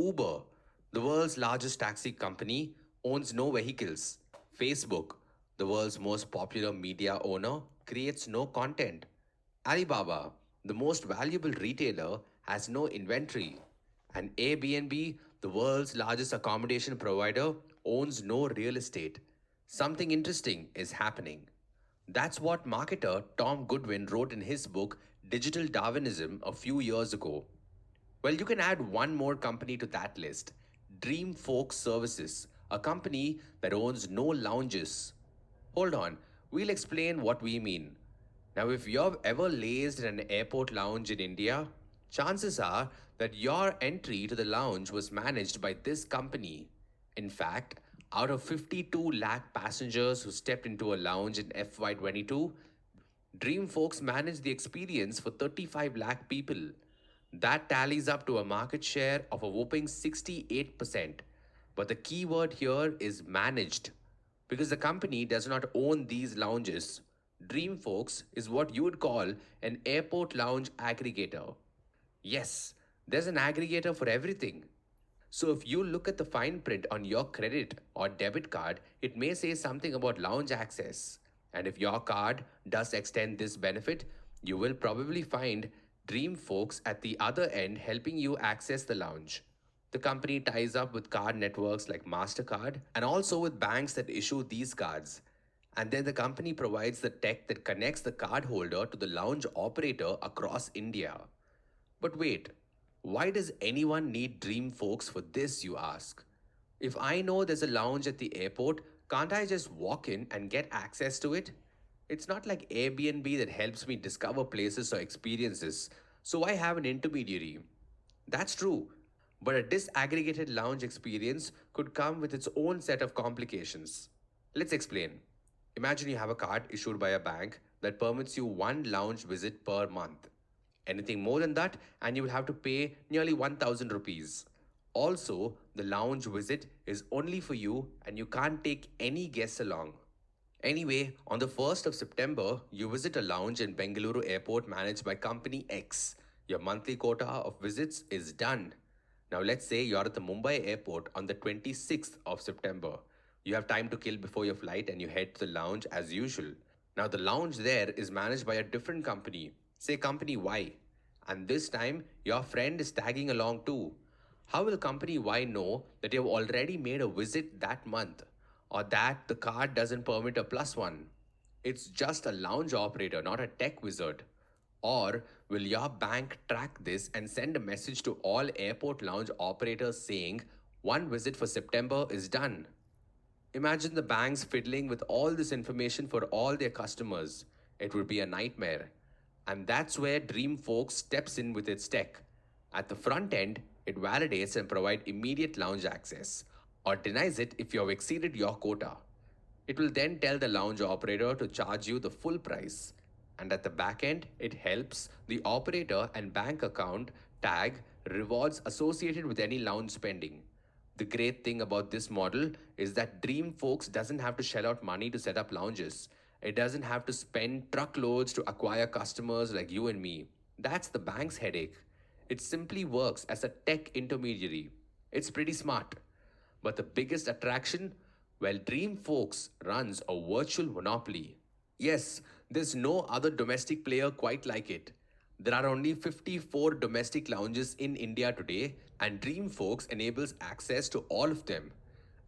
Uber, the world's largest taxi company, owns no vehicles. Facebook, the world's most popular media owner, creates no content. Alibaba, the most valuable retailer, has no inventory. And Airbnb, the world's largest accommodation provider, owns no real estate. Something interesting is happening. That's what marketer Tom Goodwin wrote in his book Digital Darwinism a few years ago. Well, you can add one more company to that list, DreamFolks Services, a company that owns no lounges. Hold on, we'll explain what we mean. Now, if you've ever lazed in an airport lounge in India, chances are that your entry to the lounge was managed by this company. In fact, out of 52 lakh passengers who stepped into a lounge in FY22, DreamFolks managed the experience for 35 lakh people. That tallies up to a market share of a whopping 68%. But the key word here is managed. Because the company does not own these lounges. DreamFolks is what you would call an airport lounge aggregator. Yes, there's an aggregator for everything. So if you look at the fine print on your credit or debit card, it may say something about lounge access. And if your card does extend this benefit, you will probably find Dream Folks at the other end helping you access the lounge. The company ties up with card networks like MasterCard and also with banks that issue these cards. And then the company provides the tech that connects the cardholder to the lounge operator across India. But wait, why does anyone need Dream Folks for this, you ask? If I know there's a lounge at the airport, can't I just walk in and get access to it? It's not like Airbnb that helps me discover places or experiences, so I have an intermediary. That's true, but a disaggregated lounge experience could come with its own set of complications. Let's explain. Imagine you have a card issued by a bank that permits you one lounge visit per month. Anything more than that, and you will have to pay nearly 1000 rupees. Also, the lounge visit is only for you and you can't take any guests along. Anyway, on the 1st of September, you visit a lounge in Bengaluru airport managed by Company X. Your monthly quota of visits is done. Now, let's say you're at the Mumbai airport on the 26th of September. You have time to kill before your flight and you head to the lounge as usual. Now, the lounge there is managed by a different company, say Company Y. And this time, your friend is tagging along too. How will Company Y know that you've already made a visit that month? Or that the card doesn't permit a plus one? It's just a lounge operator, not a tech wizard. Or will your bank track this and send a message to all airport lounge operators saying, one visit for September is done? Imagine the banks fiddling with all this information for all their customers. It would be a nightmare. And that's where DreamFolks steps in with its tech. At the front end, it validates and provides immediate lounge access, or denies it if you have exceeded your quota. It will then tell the lounge operator to charge you the full price. And at the back end, it helps the operator and bank account tag rewards associated with any lounge spending. The great thing about this model is that DreamFolks doesn't have to shell out money to set up lounges. It doesn't have to spend truckloads to acquire customers like you and me. That's the bank's headache. It simply works as a tech intermediary. It's pretty smart. But the biggest attraction? Well, DreamFolks runs a virtual monopoly. Yes, there's no other domestic player quite like it. There are only 54 domestic lounges in India today, and DreamFolks enables access to all of them.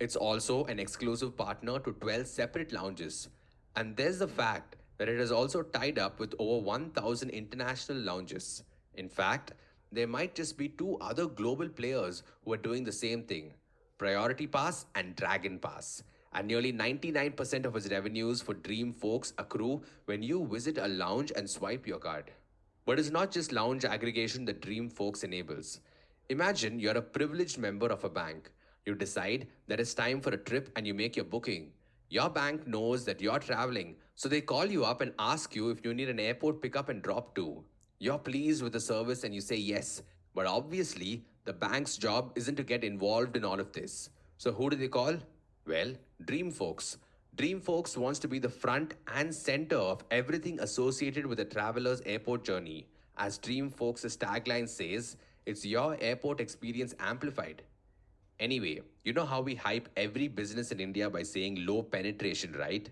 It's also an exclusive partner to 12 separate lounges. And there's the fact that it is also tied up with over 1,000 international lounges. In fact, there might just be two other global players who are doing the same thing, Priority Pass and Dragon Pass. And nearly 99% of its revenues for DreamFolks accrue when you visit a lounge and swipe your card. But it's not just lounge aggregation that DreamFolks enables. Imagine you're a privileged member of a bank. You decide that it's time for a trip and you make your booking. Your bank knows that you're traveling, so they call you up and ask you if you need an airport pickup and drop too. You're pleased with the service and you say yes, but obviously, the bank's job isn't to get involved in all of this. So who do they call? Well, DreamFolks. DreamFolks wants to be the front and center of everything associated with a traveler's airport journey. As DreamFolks' tagline says, It's your airport experience amplified. Anyway, you know how we hype every business in India by saying low penetration, right?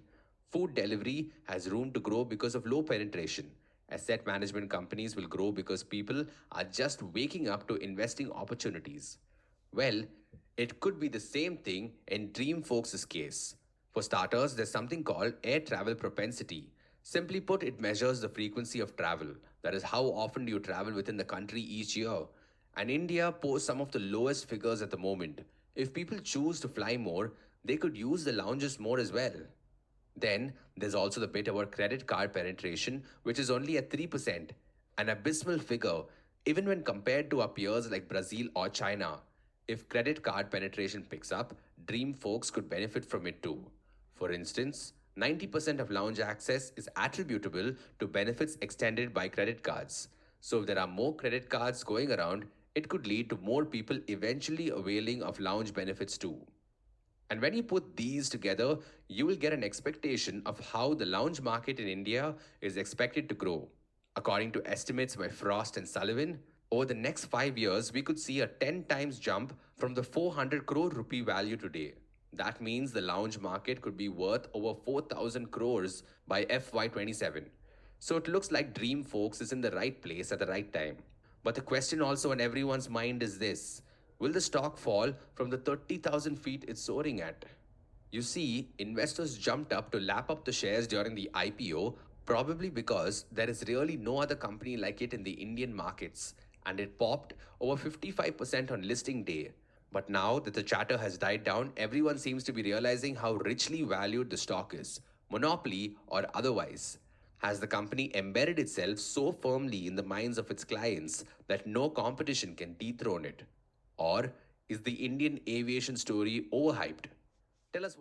Food delivery has room to grow because of low penetration. Asset management companies will grow because people are just waking up to investing opportunities. Well, it could be the same thing in DreamFolks' case. For starters, there's something called air travel propensity. Simply put, it measures the frequency of travel. That is, how often do you travel within the country each year? And India posts some of the lowest figures at the moment. If people choose to fly more, they could use the lounges more as well. Then there's also the bit about credit card penetration, which is only at 3%, an abysmal figure even when compared to our peers like Brazil or China. If credit card penetration picks up, dream folks could benefit from it too. For instance, 90% of lounge access is attributable to benefits extended by credit cards. So if there are more credit cards going around, it could lead to more people eventually availing of lounge benefits too. And when you put these together, you will get an expectation of how the lounge market in India is expected to grow. According to estimates by Frost and Sullivan, over the next 5 years, we could see a 10 times jump from the 400 crore rupee value today. That means the lounge market could be worth over 4,000 crores by FY27. So it looks like Dream Folks is in the right place at the right time. But the question also on everyone's mind is this: will the stock fall from the 30,000 feet it's soaring at? You see, investors jumped up to lap up the shares during the IPO, probably because there is really no other company like it in the Indian markets, and it popped over 55% on listing day. But now that the chatter has died down, everyone seems to be realizing how richly valued the stock is, monopoly or otherwise. Has the company embedded itself so firmly in the minds of its clients that no competition can dethrone it? Or is the Indian aviation story overhyped? Tell us what.